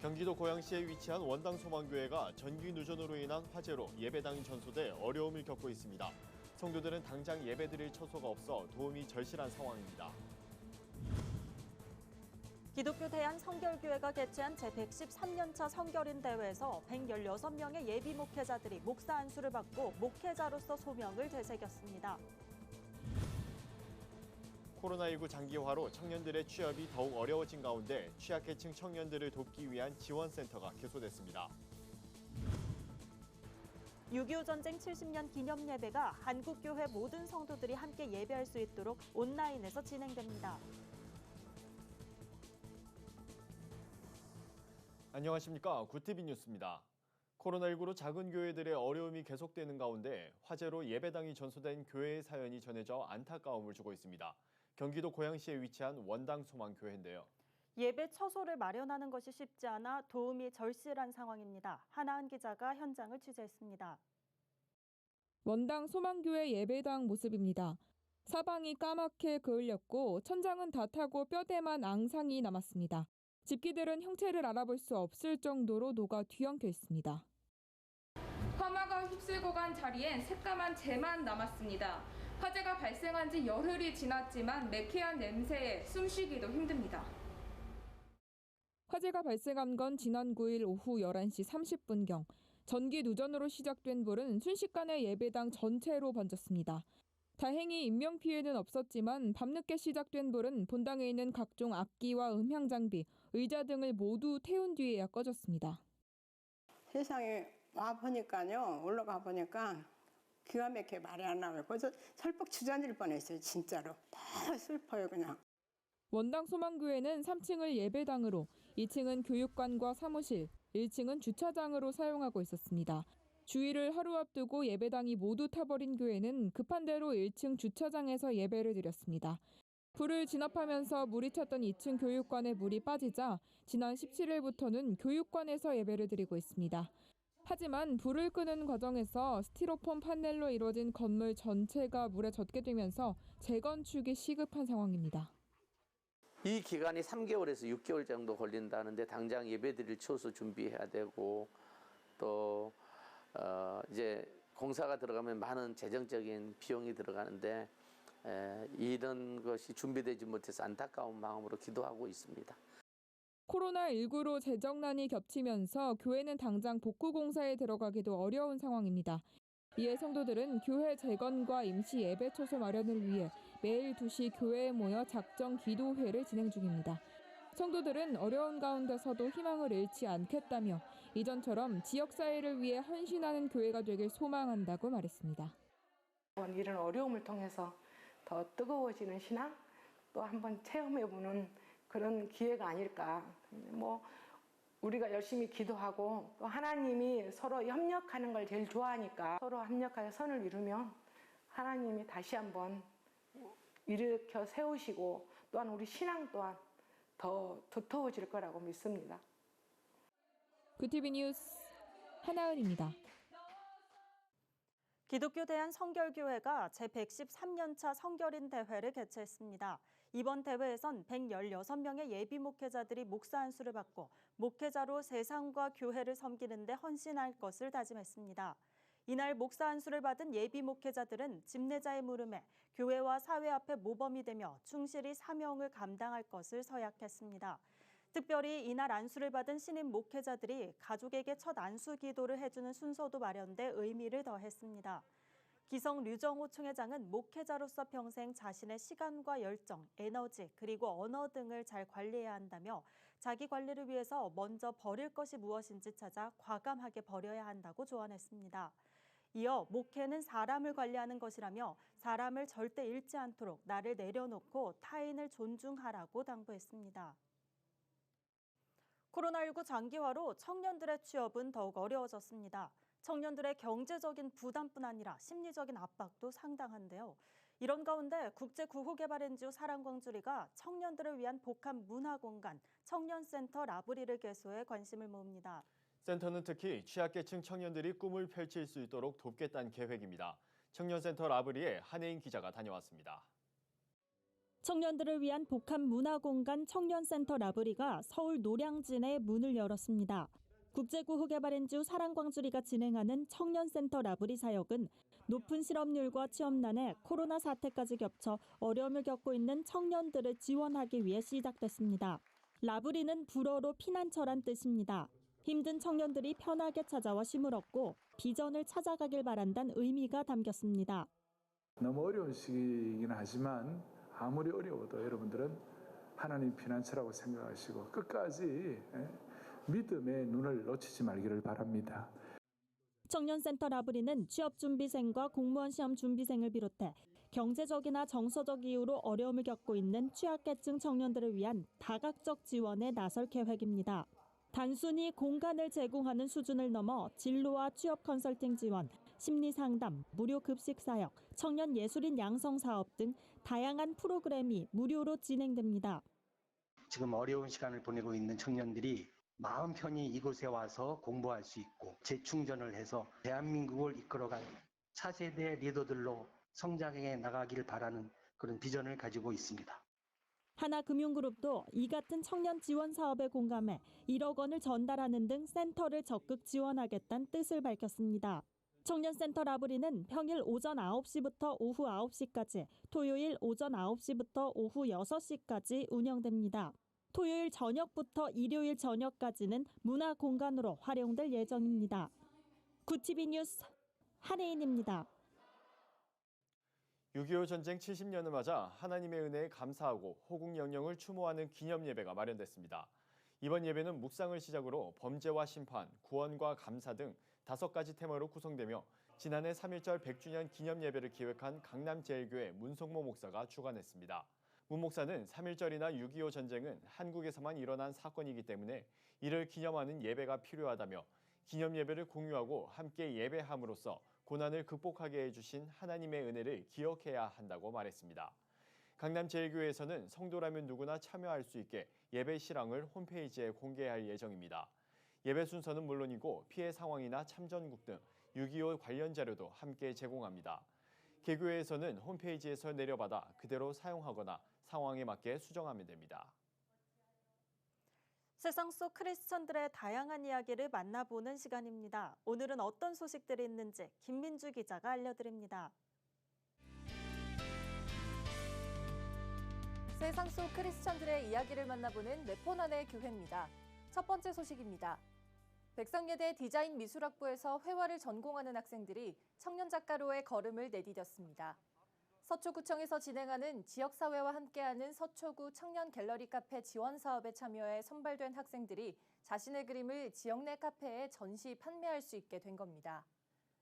경기도 고양시에 위치한 원당 소망교회가 전기 누전으로 인한 화재로 예배당이 전소돼 어려움을 겪고 있습니다. 성도들은 당장 예배드릴 처소가 없어 도움이 절실한 상황입니다. 기독교 대한성결교회가 개최한 제113년차 성결인 대회에서 116명의 예비 목회자들이 목사 안수를 받고 목회자로서 소명을 되새겼습니다. 코로나19 장기화로 청년들의 취업이 더욱 어려워진 가운데 취약계층 청년들을 돕기 위한 지원센터가 개소됐습니다. 6.25 전쟁 70년 기념 예배가 한국교회 모든 성도들이 함께 예배할 수 있도록 온라인에서 진행됩니다. 안녕하십니까. 구티비 뉴스입니다. 코로나19로 작은 교회들의 어려움이 계속되는 가운데 화재로 예배당이 전소된 교회의 사연이 전해져 안타까움을 주고 있습니다. 경기도 고양시에 위치한 원당 소망교회인데요. 예배 처소를 마련하는 것이 쉽지 않아 도움이 절실한 상황입니다. 하나은 기자가 현장을 취재했습니다. 원당 소망교회 예배당 모습입니다. 사방이 까맣게 그을렸고 천장은 다 타고 뼈대만 앙상이 남았습니다. 집기들은 형체를 알아볼 수 없을 정도로 녹아 뒤엉켜 있습니다. 화마가 휩쓸고 간 자리엔 새까만 재만 남았습니다. 화재가 발생한 지 열흘이 지났지만 매캐한 냄새에 숨쉬기도 힘듭니다. 화재가 발생한 건 지난 9일 오후 11시 30분경. 전기 누전으로 시작된 불은 순식간에 예배당 전체로 번졌습니다. 다행히 인명피해는 없었지만 밤늦게 시작된 불은 본당에 있는 각종 악기와 음향 장비, 의자 등을 모두 태운 뒤에야 꺼졌습니다. 세상에 와보니까요, 올라가 보니까 기가 막히게 말이 안 나와요. 벌써 설뻑 주저앉을 뻔했어요, 진짜로. 더 슬퍼요, 그냥. 원당 소망교회는 3층을 예배당으로, 2층은 교육관과 사무실, 1층은 주차장으로 사용하고 있었습니다. 주일을 하루 앞두고 예배당이 모두 타버린 교회는 급한 대로 1층 주차장에서 예배를 드렸습니다. 불을 진압하면서 물이 찼던 2층 교육관에 물이 빠지자 지난 17일부터는 교육관에서 예배를 드리고 있습니다. 하지만 불을 끄는 과정에서 스티로폼 판넬로 이루어진 건물 전체가 물에 젖게 되면서 재건축이 시급한 상황입니다. 이 기간이 3개월에서 6개월 정도 걸린다는데 당장 예배드릴 처소 준비해야 되고 또 이제 공사가 들어가면 많은 재정적인 비용이 들어가는데 이런 것이 준비되지 못해서 안타까운 마음으로 기도하고 있습니다. 코로나19로 재정난이 겹치면서 교회는 당장 복구 공사에 들어가기도 어려운 상황입니다. 이에 성도들은 교회 재건과 임시 예배 처소 마련을 위해 매일 2시 교회에 모여 작정 기도회를 진행 중입니다. 성도들은 어려운 가운데서도 희망을 잃지 않겠다며 이전처럼 지역사회를 위해 헌신하는 교회가 되길 소망한다고 말했습니다. 이런 어려움을 통해서 더 뜨거워지는 신앙 또 한번 체험해보는 그런 기회가 아닐까. 우리가 열심히 기도하고 또 하나님이 서로 협력하는 걸 제일 좋아하니까 서로 협력하여 선을 이루면 하나님이 다시 한번 일으켜 세우시고 또한 우리 신앙 또한 더 두터워질 거라고 믿습니다. 구티비 뉴스 하나은입니다. 기독교 대한성결교회가 제113년차 성결인 대회를 개최했습니다. 이번 대회에선 116명의 예비 목회자들이 목사 안수를 받고 목회자로 세상과 교회를 섬기는 데 헌신할 것을 다짐했습니다. 이날 목사 안수를 받은 예비 목회자들은 집례자의 물음에 교회와 사회 앞에 모범이 되며 충실히 사명을 감당할 것을 서약했습니다. 특별히 이날 안수를 받은 신임 목회자들이 가족에게 첫 안수 기도를 해주는 순서도 마련돼 의미를 더했습니다. 기성 류정호 총회장은 목회자로서 평생 자신의 시간과 열정, 에너지, 그리고 언어 등을 잘 관리해야 한다며 자기 관리를 위해서 먼저 버릴 것이 무엇인지 찾아 과감하게 버려야 한다고 조언했습니다. 이어 목회는 사람을 관리하는 것이라며 사람을 절대 잃지 않도록 나를 내려놓고 타인을 존중하라고 당부했습니다. 코로나19 장기화로 청년들의 취업은 더욱 어려워졌습니다. 청년들의 경제적인 부담뿐 아니라 심리적인 압박도 상당한데요. 이런 가운데 국제구호개발 NGO 사랑광주리가 청년들을 위한 복합 문화공간 청년센터 라브리를 개소해 관심을 모읍니다. 센터는 특히 취약계층 청년들이 꿈을 펼칠 수 있도록 돕겠다는 계획입니다. 청년센터 라브리에 한혜인 기자가 다녀왔습니다. 청년들을 위한 복합 문화공간 청년센터 라브리가 서울 노량진에 문을 열었습니다. 국제구호개발NGO 사랑광주리가 진행하는 청년센터 라브리 사역은 높은 실업률과 취업난에 코로나 사태까지 겹쳐 어려움을 겪고 있는 청년들을 지원하기 위해 시작됐습니다. 라브리는 불어로 피난처란 뜻입니다. 힘든 청년들이 편하게 찾아와 쉼을 얻고 비전을 찾아가길 바란다는 의미가 담겼습니다. 너무 어려운 시기이긴 하지만 아무리 어려워도 여러분들은 하나님 피난처라고 생각하시고 끝까지 믿음의 눈을 놓치지 말기를 바랍니다. 청년센터 라브리는 취업준비생과 공무원 시험 준비생을 비롯해 경제적이나 정서적 이유로 어려움을 겪고 있는 취약계층 청년들을 위한 다각적 지원에 나설 계획입니다. 단순히 공간을 제공하는 수준을 넘어 진로와 취업 컨설팅 지원, 심리 상담, 무료 급식 사역, 청년 예술인 양성 사업 등 다양한 프로그램이 무료로 진행됩니다. 지금 어려운 시간을 보내고 있는 청년들이 마음 편히 이곳에 와서 공부할 수 있고 재충전을 해서 대한민국을 이끌어갈 차세대 리더들로 성장해 나가길 바라는 그런 비전을 가지고 있습니다. 하나금융그룹도 이 같은 청년 지원 사업에 공감해 1억 원을 전달하는 등 센터를 적극 지원하겠다는 뜻을 밝혔습니다. 청년센터 라브리는 평일 오전 9시부터 오후 9시까지, 토요일 오전 9시부터 오후 6시까지 운영됩니다. 토요일 저녁부터 일요일 저녁까지는 문화공간으로 활용될 예정입니다. 구TV 뉴스 한혜인입니다. 6.25 전쟁 70년을 맞아 하나님의 은혜에 감사하고 호국 영령을 추모하는 기념 예배가 마련됐습니다. 이번 예배는 묵상을 시작으로 범죄와 심판, 구원과 감사 등 5가지 테마로 구성되며 지난해 3.1절 100주년 기념 예배를 기획한 강남제일교회 문성모 목사가 주관했습니다. 문 목사는 3.1절이나 6.25 전쟁은 한국에서만 일어난 사건이기 때문에 이를 기념하는 예배가 필요하다며 기념 예배를 공유하고 함께 예배함으로써 고난을 극복하게 해주신 하나님의 은혜를 기억해야 한다고 말했습니다. 강남제일교회에서는 성도라면 누구나 참여할 수 있게 예배 실황을 홈페이지에 공개할 예정입니다. 예배 순서는 물론이고 피해 상황이나 참전국 등 6.25 관련 자료도 함께 제공합니다. 개교회에서는 홈페이지에서 내려받아 그대로 사용하거나 상황에 맞게 수정하면 됩니다. 세상 속 크리스천들의 다양한 이야기를 만나보는 시간입니다. 오늘은 어떤 소식들이 있는지 김민주 기자가 알려드립니다. 세상 속 크리스천들의 이야기를 만나보는 네포난의 교회입니다. 첫 번째 소식입니다. 백성예대 디자인 미술학부에서 회화를 전공하는 학생들이 청년 작가로의 걸음을 내디뎠습니다. 서초구청에서 진행하는 지역사회와 함께하는 서초구 청년 갤러리 카페 지원 사업에 참여해 선발된 학생들이 자신의 그림을 지역 내 카페에 전시 판매할 수 있게 된 겁니다.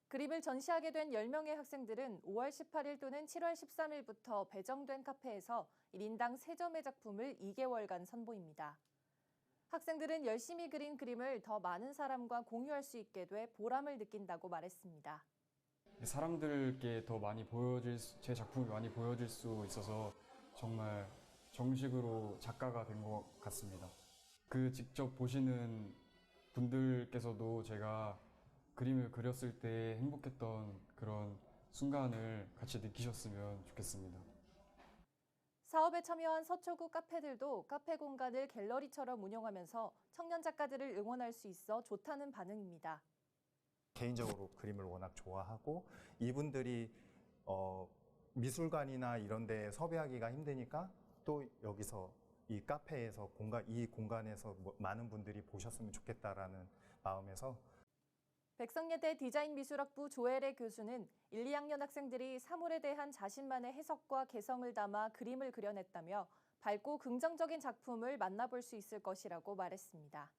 그림을 전시하게 된 10명의 학생들은 5월 18일 또는 7월 13일부터 배정된 카페에서 1인당 3점의 작품을 2개월간 선보입니다. 학생들은 열심히 그린 그림을 더 많은 사람과 공유할 수 있게 돼 보람을 느낀다고 말했습니다. 사람들께 더 많이 제 작품이 많이 보여질 수 있어서 정말 정식으로 작가가 된 것 같습니다. 그 직접 보시는 분들께서도 제가 그림을 그렸을 때 행복했던 그런 순간을 같이 느끼셨으면 좋겠습니다. 사업에 참여한 서초구 카페들도 카페 공간을 갤러리처럼 운영하면서 청년 작가들을 응원할 수 있어 좋다는 반응입니다. 개인적으로 그림을 워낙 좋아하고 이분들이 미술관이나 이런 데 섭외하기가 힘드니까 또 여기서 이 카페에서 이 공간에서 많은 분들이 보셨으면 좋겠다라는 마음에서 백성예대 디자인미술학부 조혜래 교수는 1, 2학년 학생들이 사물에 대한 자신만의 해석과 개성을 담아 그림을 그려냈다며 밝고 긍정적인 작품을 만나볼 수 있을 것이라고 말했습니다.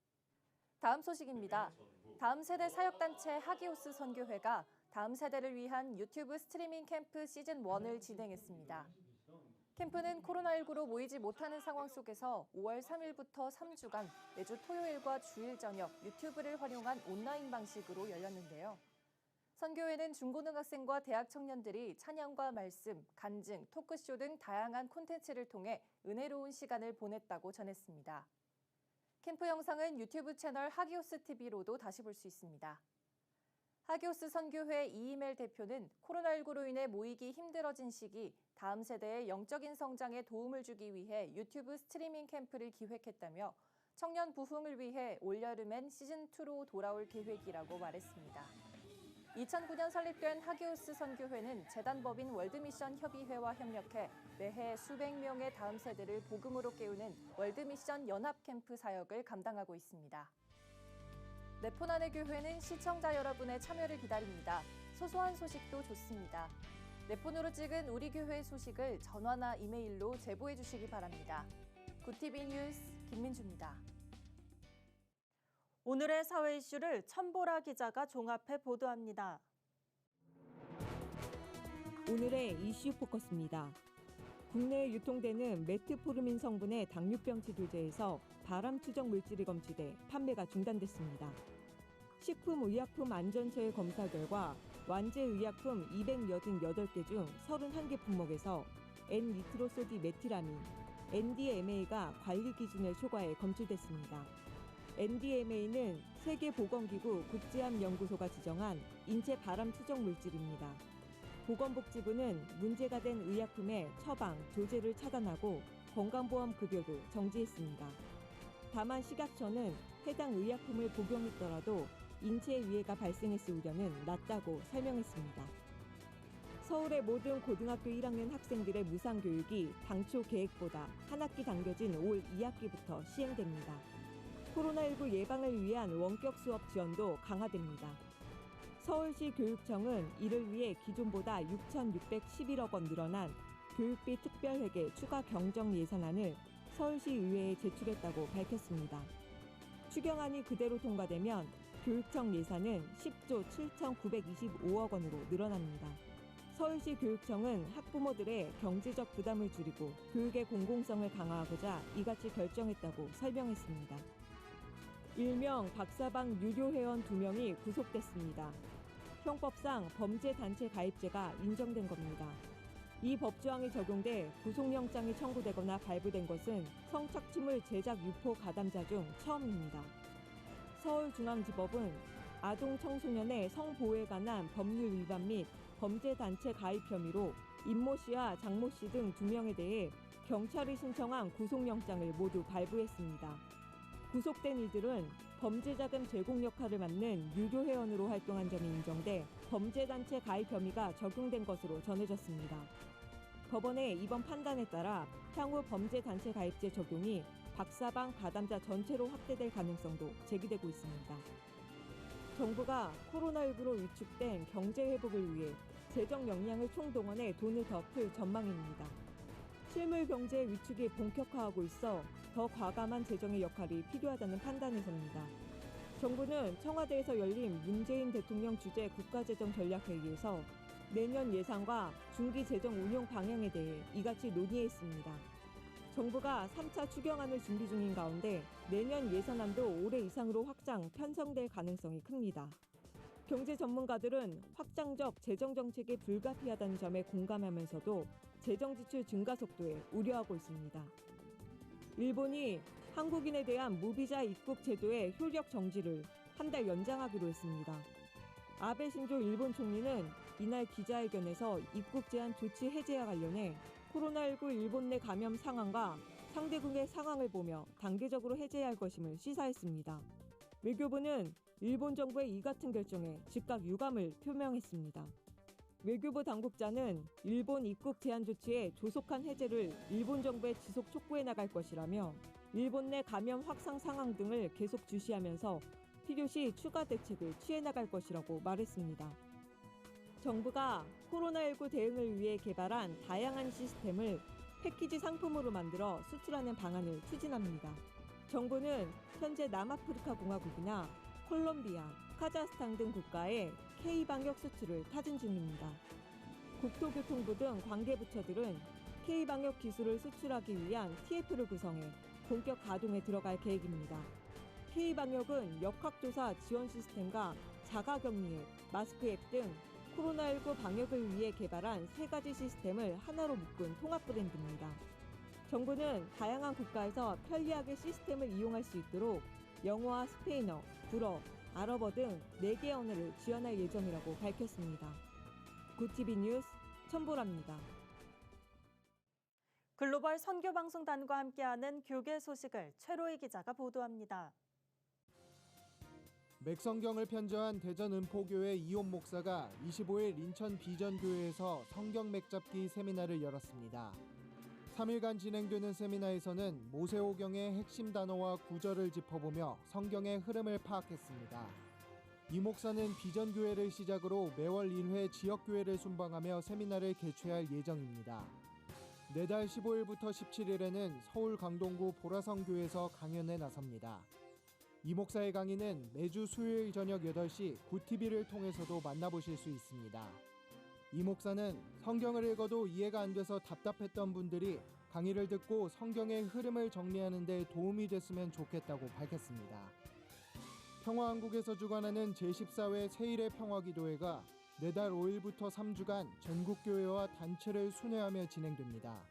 다음 소식입니다. 다음 세대 사역단체 하기오스 선교회가 다음 세대를 위한 유튜브 스트리밍 캠프 시즌1을 진행했습니다. 캠프는 코로나19로 모이지 못하는 상황 속에서 5월 3일부터 3주간 매주 토요일과 주일 저녁 유튜브를 활용한 온라인 방식으로 열렸는데요. 선교회는 중고등학생과 대학 청년들이 찬양과 말씀, 간증, 토크쇼 등 다양한 콘텐츠를 통해 은혜로운 시간을 보냈다고 전했습니다. 캠프 영상은 유튜브 채널 하기오스 TV로도 다시 볼 수 있습니다. 하기오스 선교회 이임엘 대표는 코로나19로 인해 모이기 힘들어진 시기 다음 세대의 영적인 성장에 도움을 주기 위해 유튜브 스트리밍 캠프를 기획했다며 청년 부흥을 위해 올여름엔 시즌2로 돌아올 계획이라고 말했습니다. 2009년 설립된 하기오스 선교회는 재단법인 월드미션 협의회와 협력해 매해 수백 명의 다음 세대를 복음으로 깨우는 월드미션 연합캠프 사역을 감당하고 있습니다. 네포난의 교회는 시청자 여러분의 참여를 기다립니다. 소소한 소식도 좋습니다. 네폰으로 찍은 우리 교회 소식을 전화나 이메일로 제보해 주시기 바랍니다. 굿TV 뉴스 김민주입니다. 오늘의 사회 이슈를 천보라 기자가 종합해 보도합니다. 오늘의 이슈 포커스입니다. 국내에 유통되는 메트포르민 성분의 당뇨병 치료제에서 발암 추적 물질이 검출돼 판매가 중단됐습니다. 식품의약품안전처의 검사 결과 완제의약품 288개 중 31개 품목에서 N니트로소디 메티라민, NDMA가 관리 기준을 초과해 검출됐습니다. NDMA는 세계보건기구 국제암연구소가 지정한 인체 발암 추적 물질입니다. 보건복지부는 문제가 된 의약품의 처방, 조제를 차단하고 건강보험 급여도 정지했습니다. 다만 식약처는 해당 의약품을 복용했더라도 인체에 위해가 발생했을 우려는 낮다고 설명했습니다. 서울의 모든 고등학교 1학년 학생들의 무상교육이 당초 계획보다 한 학기 당겨진 올 2학기부터 시행됩니다. 코로나19 예방을 위한 원격 수업 지원도 강화됩니다. 서울시 교육청은 이를 위해 기존보다 6,611억 원 늘어난 교육비 특별회계 추가 경정 예산안을 서울시 의회에 제출했다고 밝혔습니다. 추경안이 그대로 통과되면 교육청 예산은 10조 7,925억 원으로 늘어납니다. 서울시 교육청은 학부모들의 경제적 부담을 줄이고 교육의 공공성을 강화하고자 이같이 결정했다고 설명했습니다. 일명 박사방 유료 회원 2명이 구속됐습니다. 형법상 범죄단체 가입죄가 인정된 겁니다. 이 법조항이 적용돼 구속영장이 청구되거나 발부된 것은 성착취물 제작 유포 가담자 중 처음입니다. 서울중앙지법은 아동 청소년의 성보호에 관한 법률 위반 및 범죄단체 가입 혐의로 임모 씨와 장모 씨 등 2명에 대해 경찰이 신청한 구속영장을 모두 발부했습니다. 구속된 이들은 범죄자금 제공 역할을 맡는 유료 회원으로 활동한 점이 인정돼 범죄단체 가입 혐의가 적용된 것으로 전해졌습니다. 법원의 이번 판단에 따라 향후 범죄단체 가입죄 적용이 박사방 가담자 전체로 확대될 가능성도 제기되고 있습니다. 정부가 코로나19로 위축된 경제 회복을 위해 재정 역량을 총동원해 돈을 더 풀 전망입니다. 실물 경제 위축이 본격화하고 있어 더 과감한 재정의 역할이 필요하다는 판단에서입니다. 정부는 청와대에서 열린 문재인 대통령 주재 국가재정전략회의에서 내년 예산과 중기 재정 운용 방향에 대해 이같이 논의했습니다. 정부가 3차 추경안을 준비 중인 가운데 내년 예산안도 올해 이상으로 확장, 편성될 가능성이 큽니다. 경제 전문가들은 확장적 재정 정책이 불가피하다는 점에 공감하면서도 재정 지출 증가 속도에 우려하고 있습니다. 일본이 한국인에 대한 무비자 입국 제도의 효력 정지를 한 달 연장하기로 했습니다. 아베 신조 일본 총리는 이날 기자회견에서 입국 제한 조치 해제와 관련해 코로나19 일본 내 감염 상황과 상대국의 상황을 보며 단계적으로 해제할 것임을 시사했습니다. 외교부는 일본 정부의 이 같은 결정에 즉각 유감을 표명했습니다. 외교부 당국자는 일본 입국 제한 조치의 조속한 해제를 일본 정부에 지속 촉구해 나갈 것이라며 일본 내 감염 확산 상황 등을 계속 주시하면서 필요시 추가 대책을 취해 나갈 것이라고 말했습니다. 정부가 코로나19 대응을 위해 개발한 다양한 시스템을 패키지 상품으로 만들어 수출하는 방안을 추진합니다. 정부는 현재 남아프리카 공화국이나 콜롬비아, 카자흐스탄 등 국가에 K방역 수출을 타진 중입니다. 국토교통부 등 관계부처들은 K방역 기술을 수출하기 위한 TF를 구성해 본격 가동에 들어갈 계획입니다. K방역은 역학조사 지원 시스템과 자가격리 앱, 마스크 앱 등 코로나19 방역을 위해 개발한 3가지 시스템을 하나로 묶은 통합 브랜드입니다. 정부는 다양한 국가에서 편리하게 시스템을 이용할 수 있도록 영어와 스페인어, 불어, 아랍어 등 4개 언어를 지원할 예정이라고 밝혔습니다. 구티비 뉴스 천보라입니다. 글로벌 선교방송단과 함께하는 교계 소식을 최로희 기자가 보도합니다. 맥성경을 편저한 대전 은포교회 이온 목사가 25일 인천 비전교회에서 성경 맥잡기 세미나를 열었습니다. 3일간 진행되는 세미나에서는 모세오경의 핵심 단어와 구절을 짚어보며 성경의 흐름을 파악했습니다. 이 목사는 비전교회를 시작으로 매월 1회 지역교회를 순방하며 세미나를 개최할 예정입니다. 내달 15일부터 17일에는 서울 강동구 보라성교에서 강연에 나섭니다. 이 목사의 강의는 매주 수요일 저녁 8시 구TV를 통해서도 만나보실 수 있습니다. 이 목사는 성경을 읽어도 이해가 안 돼서 답답했던 분들이 강의를 듣고 성경의 흐름을 정리하는 데 도움이 됐으면 좋겠다고 밝혔습니다. 평화왕국에서 주관하는 제14회 세일의 평화기도회가 내달 5일부터 3주간 전국교회와 단체를 순회하며 진행됩니다.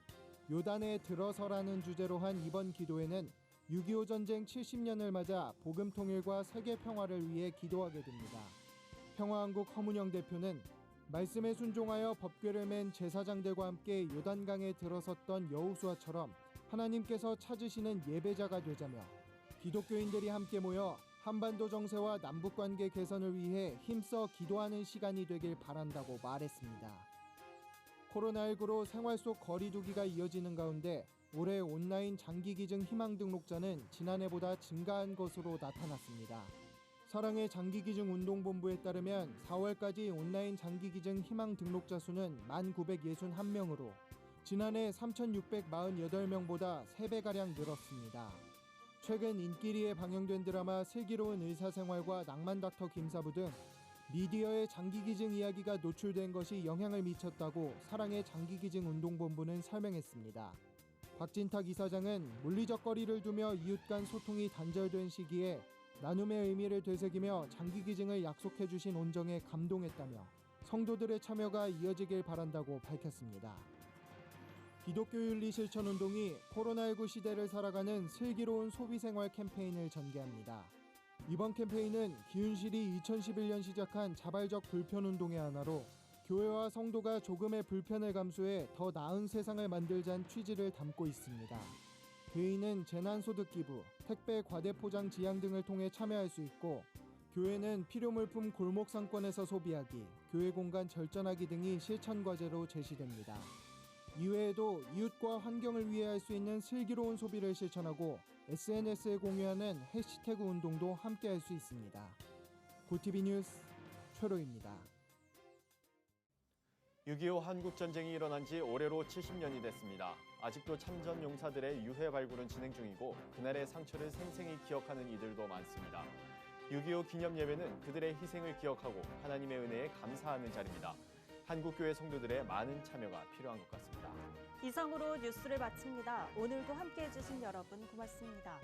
요단에 들어서라는 주제로 한 이번 기도회는 6.25 전쟁 70년을 맞아 복음 통일과 세계 평화를 위해 기도하게 됩니다. 평화왕국 허문영 대표는 말씀에 순종하여 법궤를 맨 제사장들과 함께 요단강에 들어섰던 여호수아처럼 하나님께서 찾으시는 예배자가 되자며 기독교인들이 함께 모여 한반도 정세와 남북관계 개선을 위해 힘써 기도하는 시간이 되길 바란다고 말했습니다. 코로나19로 생활 속 거리두기가 이어지는 가운데 올해 온라인 장기기증 희망 등록자는 지난해보다 증가한 것으로 나타났습니다. 사랑의 장기기증 운동본부에 따르면 4월까지 온라인 장기기증 희망 등록자 수는 1,961명으로 지난해 3,648명보다 3배가량 늘었습니다. 최근 인기리에 방영된 드라마 슬기로운 의사생활과 낭만닥터 김사부 등 미디어의 장기기증 이야기가 노출된 것이 영향을 미쳤다고 사랑의 장기기증 운동본부는 설명했습니다. 박진탁 이사장은 물리적 거리를 두며 이웃 간 소통이 단절된 시기에 나눔의 의미를 되새기며 장기기증을 약속해 주신 온정에 감동했다며 성도들의 참여가 이어지길 바란다고 밝혔습니다. 기독교윤리 실천운동이 코로나19 시대를 살아가는 슬기로운 소비생활 캠페인을 전개합니다. 이번 캠페인은 기윤실이 2011년 시작한 자발적 불편운동의 하나로 교회와 성도가 조금의 불편을 감수해 더 나은 세상을 만들자는 취지를 담고 있습니다. 개인은 재난소득기부, 택배 과대포장 지양 등을 통해 참여할 수 있고 교회는 필요물품 골목상권에서 소비하기, 교회 공간 절전하기 등이 실천과제로 제시됩니다. 이외에도 이웃과 환경을 위해 할 수 있는 슬기로운 소비를 실천하고 SNS에 공유하는 해시태그 운동도 함께 할 수 있습니다. 구TV 뉴스 최로입니다. 6.25 한국전쟁이 일어난 지 올해로 70년이 됐습니다. 아직도 참전 용사들의 유해 발굴은 진행 중이고 그날의 상처를 생생히 기억하는 이들도 많습니다. 6.25 기념 예배는 그들의 희생을 기억하고 하나님의 은혜에 감사하는 자리입니다. 한국교회 성도들의 많은 참여가 필요한 것 같습니다. 이상으로 뉴스를 마칩니다. 오늘도 함께해 주신 여러분 고맙습니다.